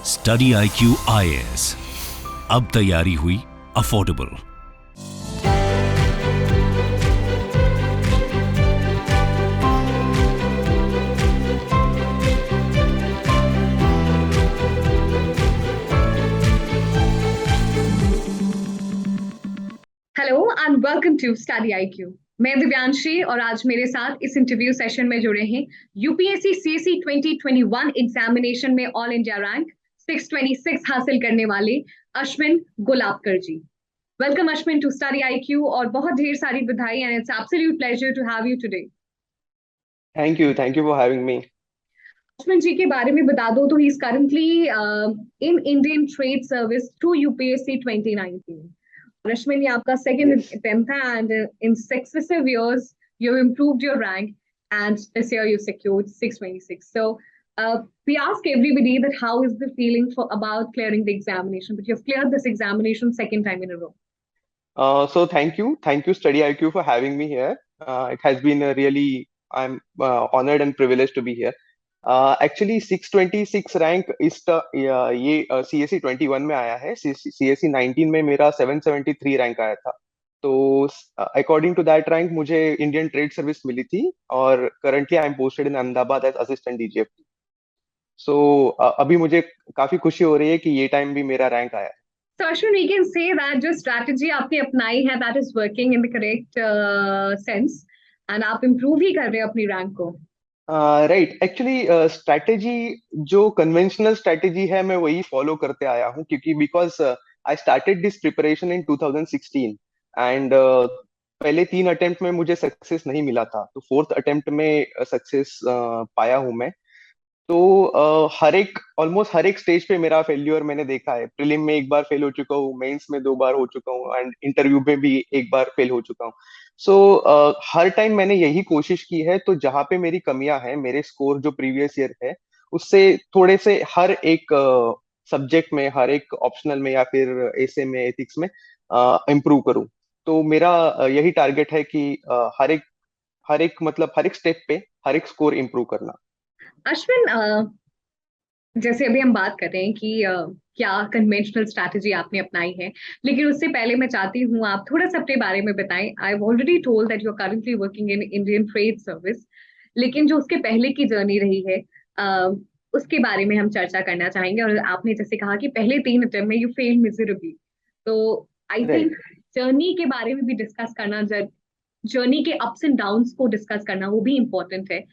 Study IQ IAS, अब तैयारी हुई affordable. Hello and welcome to study IQ। मैं दिव्यांशी और आज मेरे साथ इस इंटरव्यू सेशन में जुड़े हैं यूपीएससी सीएससी 2021 एग्जामिनेशन में ऑल इंडिया रैंक 626 हासिल करने वाले Ashwin Gulabkar ji. Welcome Ashwin to study IQ और बहुत ढेर सारी बधाई and it's absolute pleasure to have you today. Thank you for having me. Ashwin ji के बारे में बता दो तो he is currently in Indian trade service through UPSC 2019। Rashmin, ये आपका second Yes. attempt था and in successive years you improved your rank and this year you secured 626. So we ask everybody that how is the feeling for about clearing the examination, but you've cleared this examination second time in a row. So thank you, Study IQ, for having me here. It has been a really, I'm honored and privileged to be here. Actually, 626 rank ये CSE 21 में आया है। CSE 19 में मेरा 773 rank आया था। तो according to that rank मुझे इंडियन ट्रेड सर्विस मिली थी और currently I am posted in Ahmedabad as assistant DGFT। So अभी मुझे काफी खुशी हो रही है कि ये टाइम भी मेरा रैंक आया है। So Ashwin, we can say that जो strategy आपने अपनाई है that is working in the correct sense and आप improve ही कर रहे हो अपनी रैंक को। राइट, एक्चुअली स्ट्रैटेजी जो कन्वेंशनल स्ट्रैटेजी है मैं वही फॉलो करते आया हूँ, क्योंकि because I started this preparation in 2016 and पहले 3 अटेम्प्ट में मुझे सक्सेस नहीं मिला था, तो 4th अटेम्प्ट में सक्सेस पाया हूँ मैं। तो ऑलमोस्ट हर एक स्टेज पे मेरा फेल्यूर मैंने देखा है। प्रीलिम में एक बार फेल हो चुका हूँ, मेंस में 2 बार हो चुका हूँ एंड इंटरव्यू में भी एक बार फेल हो चुका हूँ। सो हर टाइम मैंने यही कोशिश की है, तो जहाँ पे मेरी कमियां हैं, मेरे स्कोर जो प्रीवियस ईयर है उससे थोड़े से हर एक सब्जेक्ट में, हर एक ऑप्शनल में या फिर ऐसे में, एथिक्स में इम्प्रूव करूँ। तो मेरा यही टारगेट है कि हर एक स्टेप पे हर एक स्कोर इम्प्रूव करना। अश्विन, जैसे अभी हम बात कर रहे हैं कि क्या कन्वेंशनल स्ट्रैटेजी आपने अपनाई है, लेकिन उससे पहले मैं चाहती हूँ आप थोड़ा सा अपने बारे में बताएं। I have already told that you are currently working in Indian trade service, लेकिन जो उसके पहले की जर्नी रही है उसके बारे में हम चर्चा करना चाहेंगे। और आपने जैसे कहा कि पहले 3 अटेम्प्ट में यू फेल मिजरेबली, तो आई थिंक राइट, जर्नी के बारे में भी डिस्कस करना, जर्नी के अप्स एंड डाउन्स को डिस्कस करना वो भी इम्पोर्टेंट है,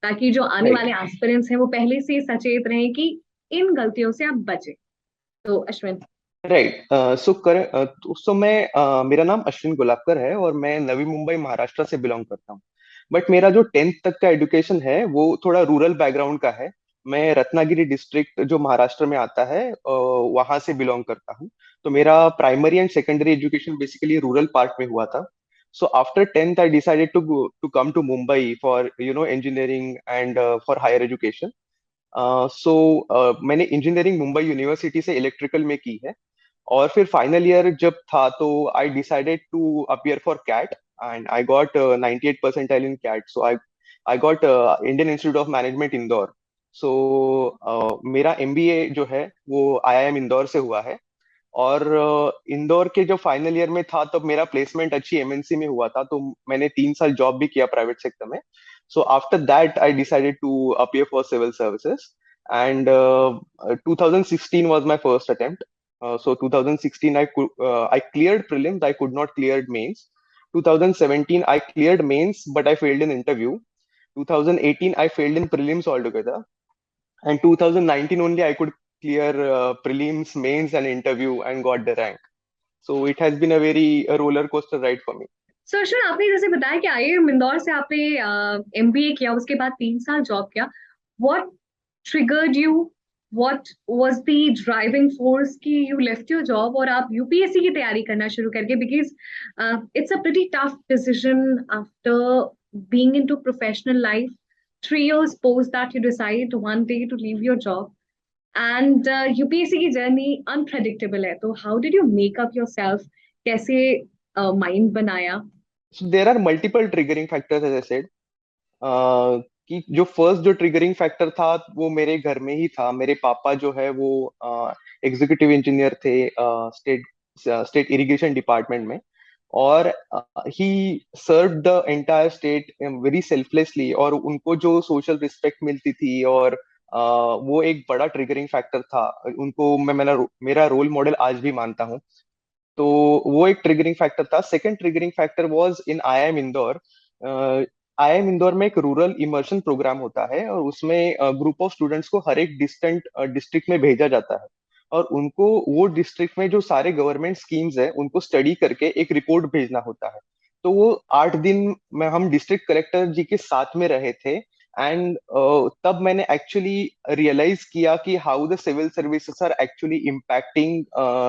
ताकि जो आने राइट, वाले एस्पिरेंट्स हैं वो पहले से सचेत रहें कि इन गलतियों से आप बचें। तो अश्विन। राइट। सो मैं मेरा नाम अश्विन गुलाबकर है और मैं नवी मुंबई महाराष्ट्र से बिलोंग करता हूँ। बट मेरा जो 10th तक का एजुकेशन है वो थोड़ा रूरल बैकग्राउंड का है। मैं रत्नागिरी डिस्ट्रिक्ट जो महाराष्ट्र में आता है वहां से बिलोंग करता हूँ। तो मेरा primary and secondary education basically rural part में हुआ था। So after 10th I decided to come to Mumbai for engineering and for higher education. मैंने इंजीनियरिंग मुंबई यूनिवर्सिटी से इलेक्ट्रिकल में की है। और फिर फाइनल ईयर जब था तो I decided to appear for CAT and I got 98 percentile in CAT. So I got Indian Institute of Management Indore. So मेरा MBA जो है वो IIM इंदौर से हुआ है। और इंदौर के जो फाइनल ईयर में था तब मेरा प्लेसमेंट अच्छी MNC में हुआ था, तो मैंने 3 साल जॉब भी किया प्राइवेट सेक्टर में। So after that I decided to appear for civil services and 2016 was my first attempt. So 2016 I cleared prelims, I could not clear mains. 2017 I cleared mains but I failed in interview. 2018 I failed in prelims altogether, and 2019 only I could clear prelims, mains and interview and got the rank. So it has been a roller coaster ride for me. सो अश्विन, आपने जैसे बताया कि IIM Indore से आपने MBA किया, उसके बाद 3 साल जॉब किया। What triggered you, what was the driving force कि यू लेफ्ट योर जॉब और आप यूपीएससी की तैयारी करना शुरू करके? Because it's a pretty tough decision after being into professional life, 3 years post that you decide one day to leave your job and UPSC की journey unpredictable है। तो how did you make up yourself, कैसे mind बनाया? So there are multiple triggering factors, as I said. कि जो first जो triggering factor था वो मेरे घर में ही था। मेरे पापा जो है वो एग्जीक्यूटिव इंजीनियर थे स्टेट स्टेट इरिगेशन डिपार्टमेंट में। और he serve the entire state very selflessly, और उनको जो सोशल रिस्पेक्ट मिलती थी, और वो एक बड़ा ट्रिगरिंग फैक्टर था। उनको मेरा रोल मॉडल आज भी मानता हूँ। तो वो एक ट्रिगरिंग फैक्टर था। Second triggering factor was in IIM Indore. IIM Indore में एक रूरल इमर्शन प्रोग्राम होता है, और उसमें ग्रुप ऑफ स्टूडेंट्स को हर एक डिस्टेंट डिस्ट्रिक्ट में भेजा जाता है, और उनको वो डिस्ट्रिक्ट में जो सारे गवर्नमेंट स्कीम्स है उनको स्टडी करके एक रिपोर्ट भेजना होता है। तो वो 8 दिन में हम डिस्ट्रिक्ट कलेक्टर जी के साथ में रहे थे। एंड तब मैंने एक्चुअली रियलाइज किया कि how the civil services are actually impacting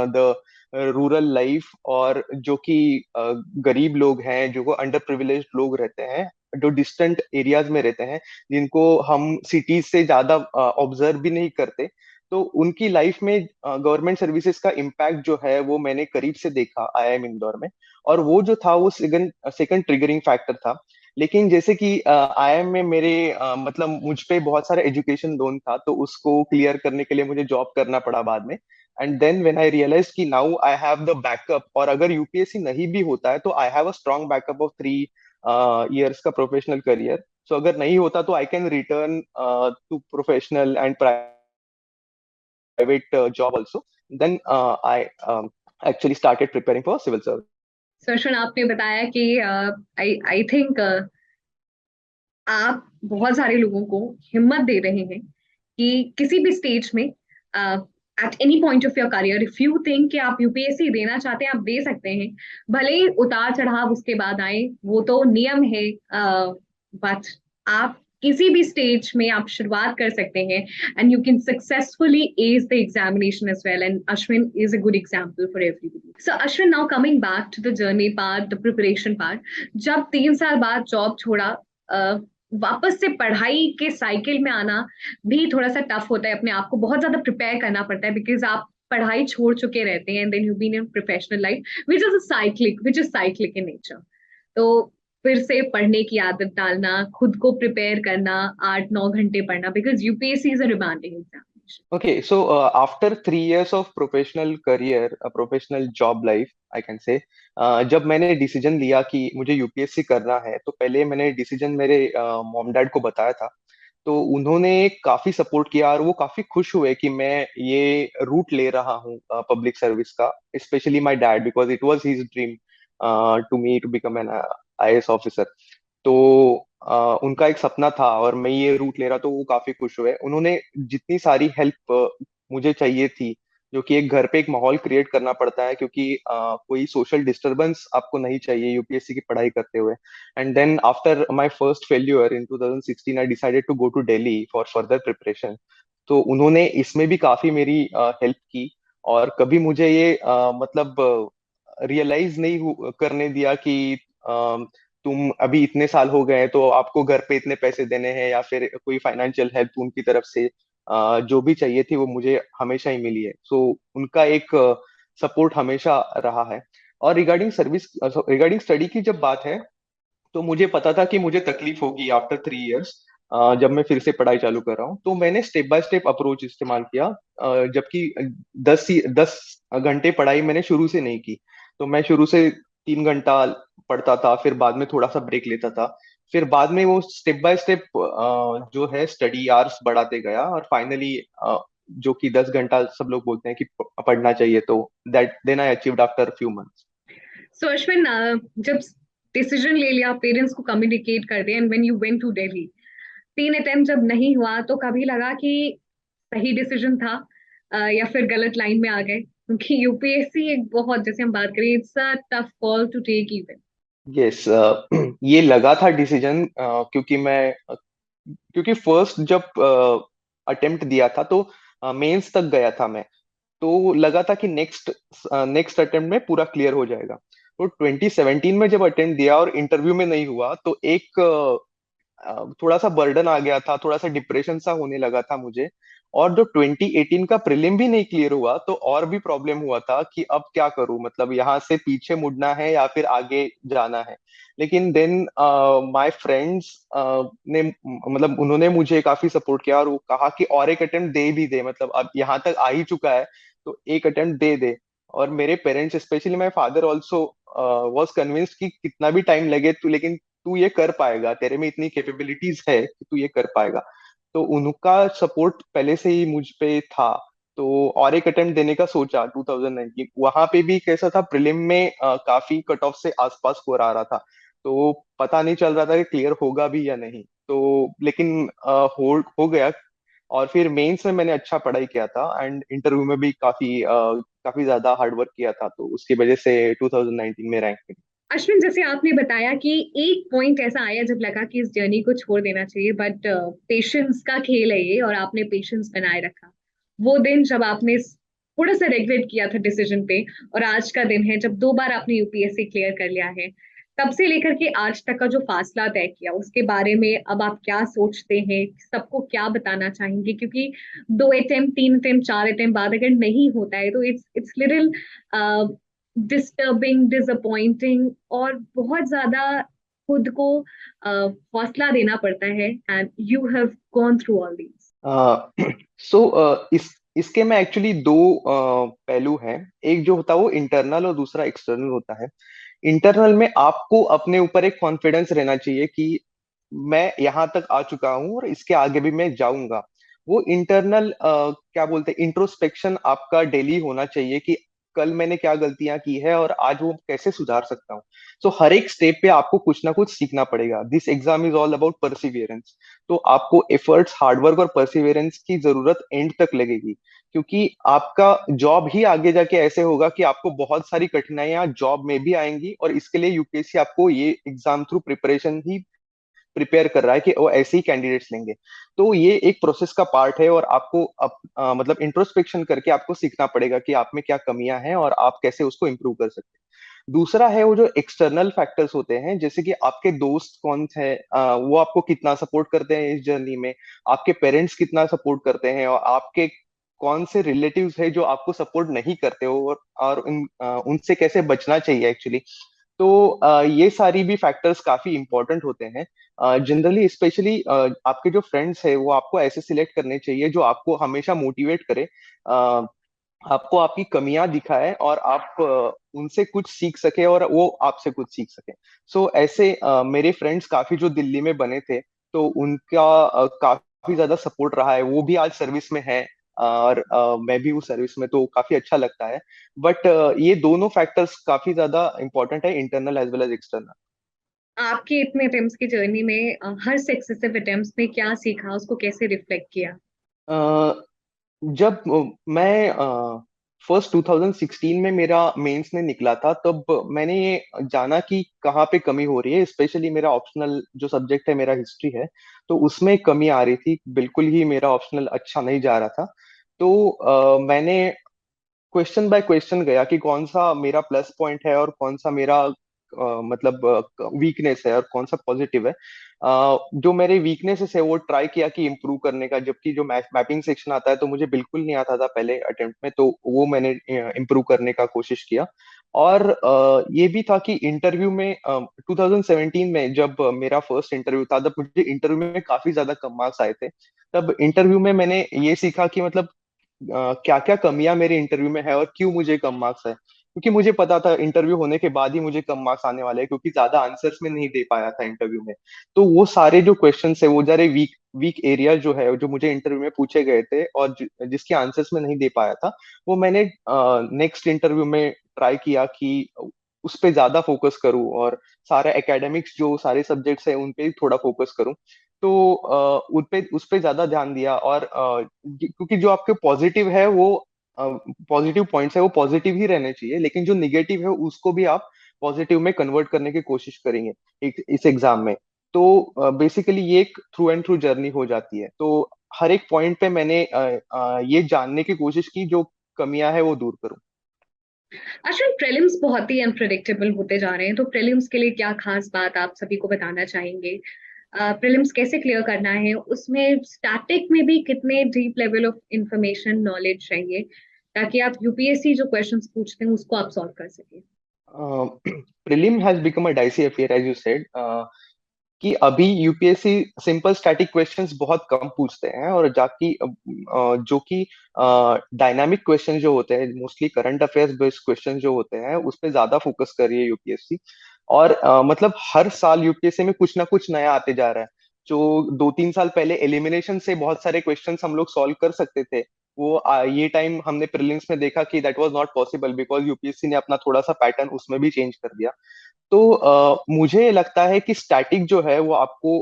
the rural life, और जो कि गरीब लोग हैं, जो अंडर प्रिविलेज्ड लोग रहते हैं, जो डिस्टेंट एरियाज में रहते हैं, जिनको हम सिटीज से ज्यादा ऑब्जर्व भी नहीं करते, तो उनकी लाइफ में गवर्नमेंट सर्विसेज का इम्पैक्ट जो है वो मैंने करीब से देखा आईआईएम इंदौर में। और वो जो था वो सेकंड सेकंड ट्रिगरिंग फैक्टर था। लेकिन जैसे कि आईआईएम में मेरे मतलब मुझ पे बहुत सारा एजुकेशन लोन था, तो उसको क्लियर करने के लिए मुझे जॉब करना पड़ा बाद में। And then when I realise कि now I have the backup, और अगर यूपीएससी नहीं भी होता है तो I have a strong backup of 3 years का प्रोफेशनल करियर। सो अगर नहीं होता तो I can return to professional and private job also. Then I actually started preparing for civil service. सरशन, आपने बताया कि आई आई थिंक आप बहुत सारे लोगों को हिम्मत दे रहे हैं कि किसी भी स्टेज में, at any point of your career, if you think कि आप यूपीएससी देना चाहते हैं, आप दे सकते हैं। भले ही उतार चढ़ाव उसके बाद आए, वो तो नियम है, बट आप किसी भी स्टेज में आप शुरुआत कर सकते हैं, and you can successfully as the examination as well, and Ashwin is a good example for everybody. So Ashwin, now coming back to the journey part, the preparation part, जब 3 साल बाद जॉब छोड़ा, वापस से पढ़ाई के साइकिल में आना भी थोड़ा सा टफ होता है। अपने आप को बहुत ज्यादा प्रिपेयर करना पड़ता है, बिकॉज आप पढ़ाई छोड़ चुके रहते हैं, and then you been in professional life which is cyclic in nature. तो फिर से पढ़ने की आदत डालना, खुद को प्रिपेयर करना, 8-9 घंटे पढ़ना, because UPSC is a demanding examination. Okay, so after 3 years of professional career, a professional job life, I can say, जब मैंने डिसीजन लिया कि मुझे यूपीएससी करना है, तो पहले मैंने डिसीजन मेरे मॉम डैड को बताया था। तो उन्होंने काफी सपोर्ट किया, और वो काफी खुश हुए कि मैं ये रूट ले रहा हूँ पब्लिक सर्विस का। Specially my dad, because it was his dream to me to become an IAS officer. तो उनका एक सपना था, और मैं ये रूट ले रहा, तो वो काफी खुश हुए। उन्होंने जितनी सारी हेल्प मुझे चाहिए थी, जो कि एक घर पे एक माहौल क्रिएट करना पड़ता है, क्योंकि कोई सोशल डिस्टरबेंस आपको नहीं चाहिए यूपीएससी की पढ़ाई करते हुए। And then after my first failure in 2016 I decided to go to Delhi for further preparation. तो उन्होंने इसमें भी काफी मेरी हेल्प की, और कभी मुझे ये मतलब रियलाइज नहीं करने दिया कि तुम अभी इतने साल हो गए हैं तो आपको घर पे इतने पैसे देने हैं, या फिर कोई फाइनेंशियल हेल्प उनकी तरफ से जो भी चाहिए थी वो मुझे हमेशा ही मिली है। सो उनका एक सपोर्ट हमेशा रहा है। और रिगार्डिंग स्टडी की जब बात है, तो मुझे पता था कि मुझे तकलीफ होगी आफ्टर 3 years, जब मैं फिर से पढ़ाई चालू कर रहा हूँ। तो मैंने स्टेप बाय स्टेप अप्रोच इस्तेमाल किया। जबकि 10 घंटे पढ़ाई मैंने शुरू से नहीं की। तो मैं शुरू से 3 घंटा पढ़ता था, फिर बाद में थोड़ा सा ब्रेक लेता था, फिर बाद में वो स्टेप बाय स्टेप जो है स्टडी आवर्स बढ़ाते गया, और फाइनली जो कि 10 घंटा सब लोग बोलते हैं कि पढ़ना चाहिए, तो that then I achieved after few months. So Ashwin, जब डिसीजन ले लिया, पेरेंट्स को कम्युनिकेट कर दिया, and when you went to Delhi, 3 attempt जब नहीं हुआ, तो कभी लगा कि सही डिसीजन था, या फिर गलत लाइन में आ गए? क्योंकि यूपीएससी एक बहुत, जैसे हम बात करें, it's a tough call to take even. Yes, ये लगा था डिसीजन, क्योंकि फर्स्ट जब अटेम्प्ट दिया था तो मेंस तक गया था मैं। तो लगा था कि नेक्स्ट नेक्स्ट अटेम्प्ट में पूरा क्लियर हो जाएगा। तो 2017 में जब अटेम्प्ट दिया और इंटरव्यू में नहीं हुआ, तो एक थोड़ा सा बर्डन आ गया था, थोड़ा सा डिप्रेशन सा होने लगा था मुझे। और जो 2018 का प्रीलिम भी नहीं क्लियर हुआ तो और भी प्रॉब्लम हुआ था कि अब क्या करूं, मतलब यहाँ से पीछे मुड़ना है या फिर आगे जाना है। लेकिन देन माय फ्रेंड्स ने मतलब उन्होंने मुझे काफी सपोर्ट किया और वो कहा कि और एक अटेम्प्ट दे भी दे, मतलब अब यहाँ तक आ ही चुका है तो एक अटेम्प्ट दे दे। और मेरे parents specially my father also was convinced कि कितना भी टाइम लगे तू, लेकिन तू ये कर पाएगा, तेरे में इतनी कैपेबिलिटीज है कि तू ये कर पाएगा। तो उनका सपोर्ट पहले से ही मुझ पे था। तो और एक अटेम्प्ट देने का सोचा 2019, वहां पे भी कैसा था, प्रीलिम में काफी कट ऑफ से आसपास स्कोर आ रहा था। तो पता नहीं चल रहा था कि क्लियर होगा भी या नहीं, तो लेकिन होल्ड हो गया। और फिर मेंस में मैंने अच्छा पढ़ाई किया था एंड इंटरव्यू में भी काफी ज्यादा हार्ड वर्क किया था, तो उसकी वजह से 2019 में रैंक मिली। अश्विन, जैसे आपने बताया कि एक पॉइंट ऐसा आया जब लगा कि इस जर्नी को छोड़ देना चाहिए, बट पेशेंस का खेल है ये और आपने पेशेंस बनाए रखा। वो दिन जब आपने थोड़ा सा रेगरेट किया था डिसीजन पे, और आज का दिन है जब 2 बार आपने यूपीएससी क्लियर कर लिया है। तब से लेकर के आज तक का जो फासला तय किया, उसके बारे में अब आप क्या सोचते हैं, सबको क्या बताना चाहेंगे? क्योंकि 2 अटेम्प्ट, 3 अटेम्प्ट, 4 अटेम्प्ट बाद अगर नहीं होता है तो इट्स लिटिल डिस्टर्बिंग, डिसअपॉइंटिंग, और बहुत ज्यादा खुद को हौसला देना पड़ता है। And you have gone through all these. So इसके में एक्चुअली दो पहलू हैं। एक जो होता है वो इंटरनल और दूसरा एक्सटर्नल होता है। इंटरनल में आपको अपने ऊपर एक कॉन्फिडेंस रहना चाहिए कि मैं यहाँ तक आ चुका हूँ और इसके आगे भी मैं जाऊंगा। वो इंटरनल क्या बोलते हैं, इंट्रोस्पेक्शन आपका डेली होना चाहिए कि कल मैंने क्या गलतियां की है और आज वो कैसे सुधार सकता हूँ। सो हर एक स्टेप पे आपको कुछ ना कुछ सीखना पड़ेगा। This exam is all about Perseverance. तो आपको एफर्ट्स, हार्डवर्क और परसिवियरेंस की जरूरत एंड तक लगेगी, क्योंकि आपका जॉब ही आगे जाके ऐसे होगा कि आपको बहुत सारी कठिनाइयां जॉब में भी आएंगी, और इसके लिए यूपीएससी आपको ये एग्जाम थ्रू प्रिपरेशन ही प्रिपेयर कर रहा है कि वो ऐसे ही कैंडिडेट्स लेंगे। तो ये एक प्रोसेस का पार्ट है और आपको मतलब इंट्रोस्पेक्शन करके आपको सीखना पड़ेगा कि आप में क्या कमियां हैं और आप कैसे उसको इम्प्रूव कर सकते हैं। दूसरा है वो जो एक्सटर्नल फैक्टर्स होते हैं, जैसे कि आपके दोस्त कौन है, वो आपको कितना सपोर्ट करते हैं इस जर्नी में, आपके पेरेंट्स कितना सपोर्ट करते हैं, और आपके कौन से रिलेटिव्स है जो आपको सपोर्ट नहीं करते हो, और उनसे कैसे बचना चाहिए एक्चुअली। तो ये सारी भी फैक्टर्स काफी इंपॉर्टेंट होते हैं। जनरली स्पेशली आपके जो फ्रेंड्स है वो आपको ऐसे सिलेक्ट करने चाहिए जो आपको हमेशा मोटिवेट करे, आपको आपकी कमियां दिखाए और आप उनसे कुछ सीख सके और वो आपसे कुछ सीख सके। सो ऐसे मेरे फ्रेंड्स काफी जो दिल्ली में बने थे, तो उनका काफी ज्यादा सपोर्ट रहा है। वो भी आज सर्विस में है और मैं भी हूँ सर्विस में, तो काफी अच्छा लगता है। बट ये दोनों फैक्टर्स काफी ज्यादा इंपॉर्टेंट है, internal as well as external. आपके इतने अटेम्प्ट्स की जर्नी में हर सक्सेसिव अटेम्प्ट्स में क्या सीखा, उसको कैसे रिफ्लेक्ट किया? जब मैं फर्स्ट 2016 में मेरा मेंस में निकला था, तब मैंने ये जाना कि कहाँ पे कमी हो रही है। स्पेशली मेरा ऑप्शनल जो सब्जेक्ट है, मेरा हिस्ट्री है, तो उसमें कमी आ रही थी, बिल्कुल ही मेरा ऑप्शनल अच्छा नहीं जा रहा था। तो मैंने क्वेश्चन बाय क्वेश्चन गया कि कौन सा मेरा प्लस पॉइंट है और कौन सा मेरा मतलब वीकनेस है और कौन सा पॉजिटिव है। जो मेरे वीकनेसेस है वो ट्राई किया कि इम्प्रूव करने का, जबकि जो मैपिंग सेक्शन आता है तो मुझे बिल्कुल नहीं आता था पहले अटेम्प्ट में, तो वो मैंने इम्प्रूव करने का कोशिश किया। और ये भी था कि इंटरव्यू में 2017 में जब मेरा फर्स्ट इंटरव्यू था, तब मुझे इंटरव्यू में काफी ज्यादा कम मार्क्स आए थे। तब इंटरव्यू में मैंने ये सीखा कि मतलब क्या क्या कमियां मेरे इंटरव्यू में है और क्यों मुझे कम मार्क्स है। क्योंकि मुझे पता था इंटरव्यू होने के बाद ही मुझे कम मार्क्स आने वाले हैं, क्योंकि ज्यादा आंसर्स में नहीं दे पाया था इंटरव्यू में। तो वो सारे जो क्वेश्चंस है, वो जरा वीक वीक एरिया जो है, जो मुझे इंटरव्यू में पूछे गए थे और जिसके आंसर्स में नहीं दे पाया था, वो मैंने नेक्स्ट इंटरव्यू में ट्राई किया कि उस पे ज्यादा फोकस करूं और सारे एकेडमिक्स जो सारे सब्जेक्ट्स है उन पे थोड़ा फोकस करूं। तो उस पे ज्यादा ध्यान दिया। और क्योंकि जो आपके पॉजिटिव है वो पॉजिटिव पॉइंट्स है वो पॉजिटिव ही रहने चाहिए, लेकिन जो निगेटिव है उसको भी आप पॉजिटिव में कन्वर्ट करने की कोशिश करेंगे इस एग्जाम में। तो बेसिकली ये एक थ्रू एंड थ्रू जर्नी हो जाती है। तो हर एक पॉइंट पे मैंने ये जानने की कोशिश की जो कमियां है वो दूर करूं। आजकल प्रीलिम्स बहुत ही अनप्रिडिक्टेबल होते जा रहे हैं, तो प्रीलिम्स के लिए क्या खास बात आप सभी को बताना चाहेंगे? प्रीलिम्स कैसे क्लियर करना है, उसमें स्टैटिक में भी कितने deep level of information knowledge चाहिए ताकि आप यूपीएससी जो क्वेश्चंस पूछते हैं उसको आप सॉल्व कर सके। Prelim has become a dicey affair as you said, कि अभी यूपीएससी सिंपल स्टैटिक क्वेश्चंस बहुत कम पूछते हैं, और जाकि जो कि डायनामिक क्वेश्चन जो होते हैं, mostly current affairs based question जो होते हैं, उस पे ज्यादा फोकस कर रही है यूपीएससी। और मतलब हर साल यूपीएससी में कुछ ना कुछ नया आते जा रहा है। जो 2-3 साल पहले एलिमिनेशन से बहुत सारे क्वेश्चंस हम लोग सॉल्व कर सकते थे, वो ये टाइम हमने प्रीलिम्स में देखा कि that was not possible, because UPSC ने अपना थोड़ा सा पैटर्न उसमें भी चेंज कर दिया। तो मुझे लगता है कि स्टैटिक जो है वो आपको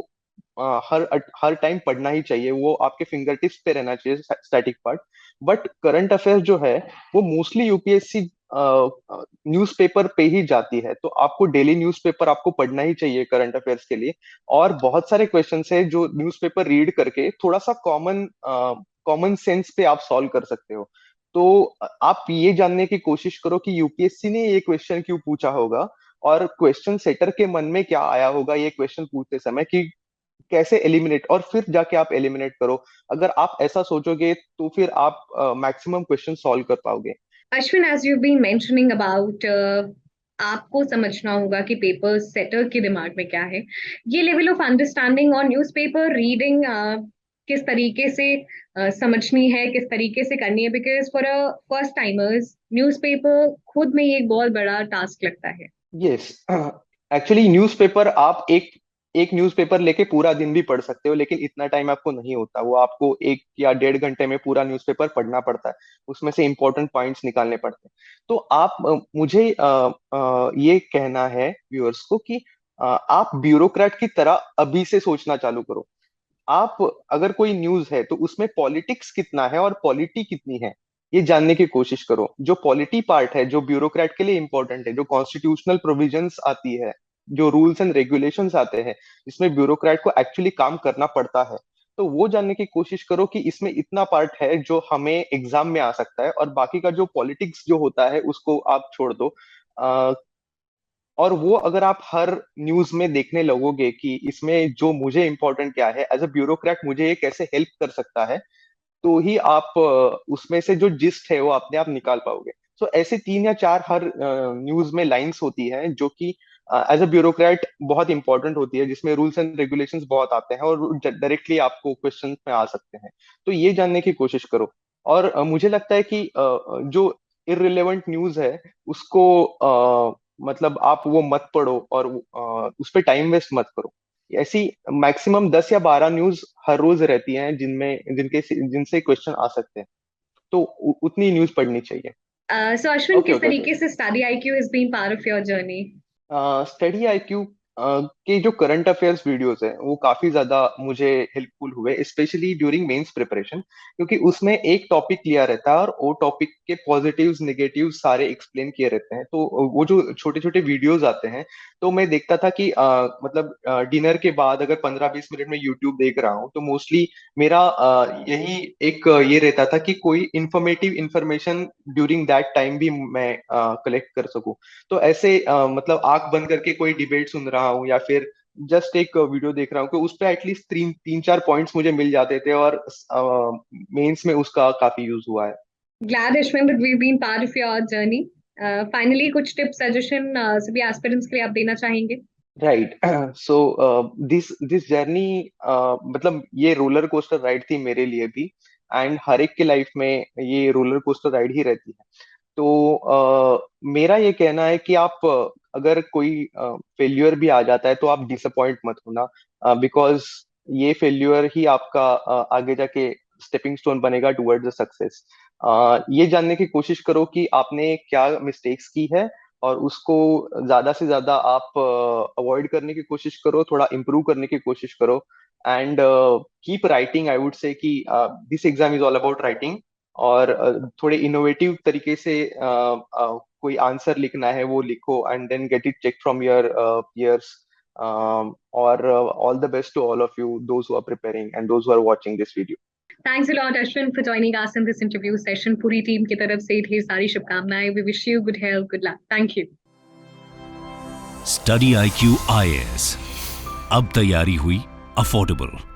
हर टाइम पढ़ना ही चाहिए, वो आपके फिंगर टिप्स पे रहना चाहिए static part. But current affairs जो है वो मोस्टली यूपीएससी न्यूज़पेपर पे ही जाती है, तो आपको डेली न्यूज़पेपर आपको पढ़ना ही चाहिए करंट अफेयर्स के लिए। और बहुत सारे क्वेश्चंस है जो न्यूज़पेपर रीड करके थोड़ा सा कॉमन सेंस पे आप सॉल्व कर सकते हो। तो आप ये जानने की कोशिश करो कि यूपीएससी ने ये क्वेश्चन क्यों पूछा होगा, और क्वेश्चन सेटर के मन में क्या आया होगा ये क्वेश्चन पूछते समय, कि कैसे एलिमिनेट, और फिर जाके आप एलिमिनेट करो। अगर आप ऐसा सोचोगे तो फिर आप मैक्सिमम क्वेश्चन सॉल्व कर पाओगे। Ashwin, as you been mentioning about, आपको समझना होगा कि पेपर सेटर के दिमाग में क्या है। ये लेवल ऑफ अंडरस्टैंडिंग और न्यूज़पेपर रीडिंग किस तरीके से समझनी है, किस तरीके से करनी है, because for a first timers newspaper खुद में ये एक बहुत बड़ा टास्क लगता है। यस, एक्चुअली न्यूज़पेपर आप एक एक न्यूज़पेपर लेके पूरा दिन भी पढ़ सकते हो, लेकिन इतना टाइम आपको नहीं होता। वो आपको 1 या 1.5 घंटे में पूरा न्यूज़पेपर पढ़ना पड़ता है, उसमें से इंपॉर्टेंट पॉइंट्स निकालने पड़ते हैं। तो आप मुझे ये कहना है व्यूअर्स को कि आप ब्यूरोक्रेट की तरह अभी से सोचना चालू करो। आप अगर कोई न्यूज है तो उसमें पॉलिटिक्स कितना है और पॉलिटी कितनी है, ये जानने की कोशिश करो। जो पॉलिटी पार्ट है, जो ब्यूरोक्रेट के लिए इंपॉर्टेंट है, जो कॉन्स्टिट्यूशनल प्रोविजंस आती है, जो रूल्स एंड रेगुलेशंस आते हैं, जिसमें ब्यूरोक्रेट को एक्चुअली काम करना पड़ता है, तो वो जानने की कोशिश करो कि इसमें इतना पार्ट है जो हमें एग्जाम में आ सकता है, और बाकी का जो पॉलिटिक्स जो होता है उसको आप छोड़ दो। और वो अगर आप हर न्यूज में देखने लगोगे कि इसमें जो मुझे इंपॉर्टेंट क्या है, एज अ ब्यूरोक्रेट मुझे ये कैसे हेल्प कर सकता है, तो ही आप उसमें से जो जिस्ट है वो अपने आप निकाल पाओगे। सो ऐसे 3 या 4 हर न्यूज में लाइंस होती हैं जो कि एज अ ब्यूरोक्रेट बहुत इंपॉर्टेंट होती है, जिसमें रूल्स एंड रेगुलेशंस बहुत आते हैं और डायरेक्टली आपको क्वेश्चन में आ सकते हैं। तो ये जानने की कोशिश करो। और मुझे लगता है कि जो इररिलेवेंट न्यूज है उसको मतलब आप वो मत पढ़ो, और उस पर टाइम वेस्ट मत करो। ऐसी मैक्सिमम 10 या 12 न्यूज हर रोज रहती हैं जिनसे क्वेश्चन आ सकते हैं, तो उतनी न्यूज पढ़नी चाहिए। सो अश्विन, ओके किस ओके ओके। तरीके से study IQ has been part of your journey? Study IQ के जो करंट अफेयर्स वीडियोस हैं वो काफी ज्यादा मुझे हेल्पफुल हुए, स्पेशली ड्यूरिंग मेंस प्रिपरेशन, क्योंकि उसमें एक टॉपिक लिया रहता है और वो टॉपिक के पॉजिटिव्स नेगेटिव्स सारे एक्सप्लेन किए रहते हैं। तो वो जो छोटे छोटे वीडियोस आते हैं, तो मैं देखता था कि मतलब डिनर के बाद अगर 15-20 मिनट में यूट्यूब देख रहा हूँ, तो मोस्टली मेरा यही एक ये रहता था कि कोई informative information during that time भी मैं कलेक्ट कर सकूं। तो ऐसे मतलब आंख बंद करके कोई डिबेट सुन रहा हूँ, या फिर जस्ट एक वीडियो देख रहा हूँ, कि उस पे एटलीस्ट 3-4 पॉइंट्स मुझे मिल जाते थे, और मेंस में उसका काफी यूज हुआ है। Glad, Ashwin, that we've been part of your journey. Finally, कुछ टिप सजेशन सभी एस्पिरेंट्स के लिए आप देना चाहेंगे? Right. So this this journey, मतलब ये रोलर कोस्टर राइड थी मेरे लिए भी, एंड हर एक के लाइफ में ये रोलर कोस्टर राइड ही रहती है। तो मेरा ये कहना है कि आप अगर कोई फेल्यूर भी आ जाता है तो आप डिसअपॉइंट मत होना, बिकॉज ये फेल्यूर ही आपका आगे जाके स्टेपिंग स्टोन बनेगा टुवर्ड्स द सक्सेस। ये जानने की कोशिश करो कि आपने क्या मिस्टेक्स की है, और उसको ज्यादा से ज्यादा आप अवॉइड करने की कोशिश करो, थोड़ा इम्प्रूव करने की कोशिश करो। And keep writing, I would say कि this exam is all about writing. और थोड़े इनोवेटिव तरीके से कोई आंसर लिखना है वो लिखो, and then get it check from your peers. और all the best to all of you, those who are preparing and those who are watching this video. Thanks a lot, Ashwin, for joining us in this interview session. पूरी team की तरफ से ढेर सारी शुभकामनाएं. We wish you good health, good luck. Thank you. Study IQ IAS, अब तैयारी हुई affordable.